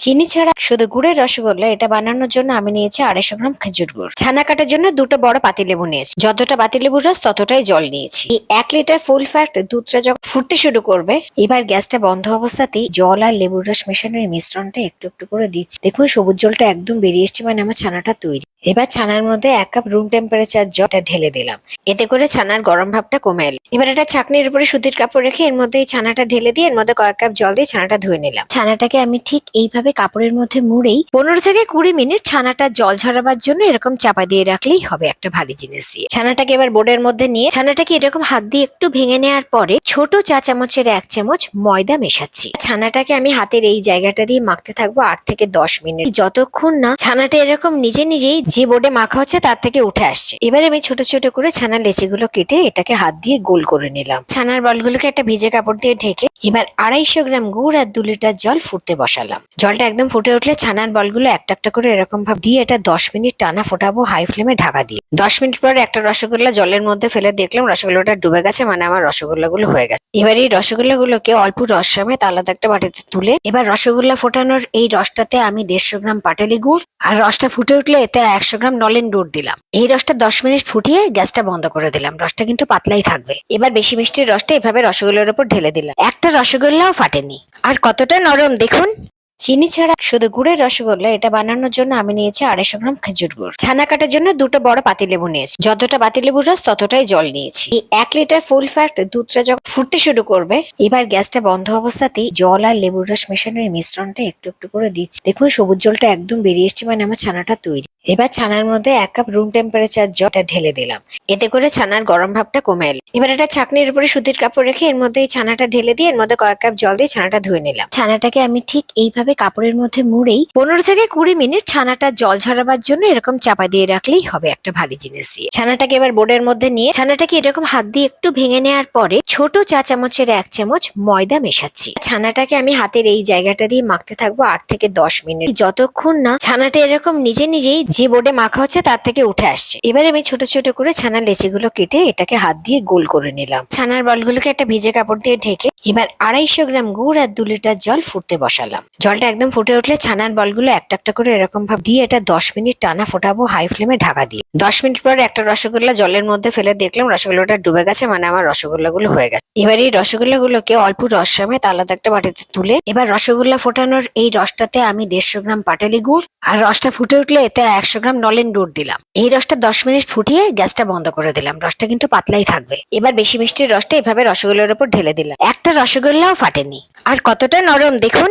চিনি ছাড়া শুধু গুড়ের রসগোল্লা এটা বানানোর জন্য আমি নিয়েছি 250 গ্রাম খেজুর গুড়। ছানা কাটার জন্য দুটো বড় পাতিলেবু নিয়েছি। যতটা পাতিলেবুর রস ততটাই জল নিয়েছি। এই 1 লিটার ফুল ফ্যাট দুধটা যখন ফুটতে শুরু করবে, এবার গ্যাসটা বন্ধ অবস্থাতেই জল আর লেবুর রস মেশানো এই মিশ্রণটা একটু একটু করে দিচ্ছি। দেখুন সবুজ জলটা একদম বেরিয়ে এসছে, মানে আমার ছানাটা তৈরি। এবার ছানার মধ্যে 1 কাপ রুম টেম্পারেচার জলটা ঢেলে দিলাম। এতে করে ছানার গরম ভাবটা কমে এলো। এবার এটা ছাঁকনির উপরে সুতির কাপড় রেখে এর মধ্যে এই ছানাটা ঢেলে দিয়ে এর মধ্যে কয়েক কাপ জল দিয়ে ছানাটা ধুয়ে নিলাম। ছানাটাকে আমি ঠিক এইভাবে কাপড়ের মধ্যে মুড়েই 15 থেকে 20 মিনিট ছানাটা জল ঝরাবার জন্য এরকম চাপা দিয়ে রাখলেই হবে একটা ভারী জিনিস দিয়ে। ছানাটাকে এবার বোর্ডের মধ্যে নিয়ে ছানাটাকে এরকম হাত দিয়ে একটু ভেঙে নেওয়ার পরে ছোট চা চামচের 1 চামচ ময়দা মেশাচ্ছি। ছানাটাকে আমি হাতের এই জায়গাটা দিয়ে মাখতে থাকবো 8 থেকে 10 মিনিট, যতক্ষণ না ছানাটা এরকম নিজে নিজেই যে বোর্ডে মাখা হচ্ছে তার থেকে উঠে আসছে। এবার আমি ছোট ছোট করে ছানার লেচিগুলো কেটে এটাকে হাত দিয়ে গোল করে নিলাম। ছানার বলগুলোকে একটা ভিজে কাপড় দিয়ে ঢেকে এবার 250 গ্রাম গুড় আর 2 লিটার জল ফুটতে বসালাম। জলটা একদম ফুটে উঠলে ছানার বলগুলো একটা একটা করে এরকম ভাবে দিয়ে এটা 10 মিনিট টানা ফোটাবো হাই ফ্লেমে ঢাকা দিয়ে। 10 মিনিট পর একটা রসগোল্লা জলের মধ্যে ফেলে দেখলাম রসগোল্লাটা ডুবে গেছে, মানে আমার রসগোল্লাগুলো হয়ে গেছে। এবার এই রসগোল্লাগুলোকে অল্প রস সমেত আলাদা একটা বাটিতে তুলে এবার রসগোল্লা ফোটানোর এই রসটাতে আমি 150 গ্রাম পাটালি গুড় আর রসটা ফুটে উঠলে এতে 100 গ্রাম নলেন গুড় দিলাম। এই রসটা 10 মিনিট ফুটিয়ে গ্যাসটা বন্ধ করে দিলাম। রসটা কিন্তু পাতলাই থাকবে। এবার বেশি মিষ্টির রসটা এভাবে রসগোল্লার উপর ঢেলে দিলাম। একটা রসগোল্লাও ফাটেনি। আর কতটা নরম দেখুন। চিনি ছাড়া শুধু গুড়ের রসগোল্লা এটা বানানোর জন্য আমি নিয়েছি 250 গ্রাম খেজুর গুড়। ছানা কাটার জন্য দুটো বড় পাতিলেবু নিয়েছি। যতটা পাতিলেবুর রস ততটাই জল নিয়েছি। এই 1 লিটার ফুল ফ্যাট দুধটা যখন ফুটতে শুরু করবে, এবার গ্যাসটা বন্ধ অবস্থাতেই জল আর লেবুর রস মেশানো এই মিশ্রণটা একটু একটু করে দিচ্ছি। দেখুন সবুজ জলটা একদম বেরিয়ে এসছে, মানে আমার ছানাটা তৈরি। এবার ছানার মধ্যে 1 কাপ রুম টেম্পারেচার জলটা ঢেলে দিলাম। এতে করে ছানার গরম ভাবটা কমে এলো। এবার এটা ছাঁকনির উপরে সুতির কাপড় রেখে এর মধ্যে এই ছানাটা ঢেলে দিয়ে এর মধ্যে কয়েক কাপ জল দিয়ে ছানাটা ধুয়ে নিলাম। ছানাটাকে আমি ঠিক এইভাবে কাপড়ের মধ্যে মুড়েই 15 থেকে 20 মিনিট ছানাটা জল ঝরাবার জন্য এরকম চাপা দিয়ে রাখলেই হবে একটা ভারী জিনিস দিয়ে। ছানাটাকে এবার বোর্ডের মধ্যে নিয়ে ছানাটাকে এরকম হাত দিয়ে একটু ভেঙে নেওয়ার পরে ছোট চা চামচের 1 চামচ ময়দা মেশাচ্ছি। ছানাটাকে আমি হাতের এই জায়গাটা দিয়ে মাখতে থাকবো 8 থেকে 10 মিনিট, যতক্ষণ না ছানাটা এরকম নিজে নিজেই যে বোর্ডে মাখা হচ্ছে তার থেকে উঠে আসছে। এবার আমি ছোট ছোট করে ছানার লেচিগুলো কেটে এটাকে হাত দিয়ে গোল করে নিলাম। ছানার বলগুলোকে একটা ভিজে কাপড় দিয়ে ঢেকে এবার 250 গ্রাম গুড় আর 2 লিটার জল ফুটতে বসালাম। জলটা একদম ফুটে উঠলে ছানার বলগুলো একটা একটা করে এরকম ভাবে দিয়ে এটা 10 মিনিট টানা ফোটাবো হাই ফ্লেমে ঢাকা দিয়ে। 10 মিনিট পর একটা রসগোল্লা জলের মধ্যে ফেলে দেখলাম রসগোল্লাটা ডুবে গেছে, মানে আমার রসগোল্লাগুলো হয়ে গেছে। এবার এই রসগোল্লাগুলোকে অল্প রস সমেত আলাদা একটা বাটিতে তুলে এবার রসগোল্লা ফোটানোর এই রসটাতে আমি 150 গ্রাম পাটালি গুড় আর রসটা ফুটে উঠলে এতে 100 গ্রাম নলেন গুড় দিলাম। এই রসটা 10 মিনিট ফুটিয়ে গ্যাসটা বন্ধ করে দিলাম। রসটা কিন্তু পাতলাই থাকবে। এবার বেশি মিষ্টির রসটা এভাবে রসগোল্লার উপর ঢেলে দিলাম। একটা রসগোল্লাও ফাটেনি। আর কতটা নরম দেখুন।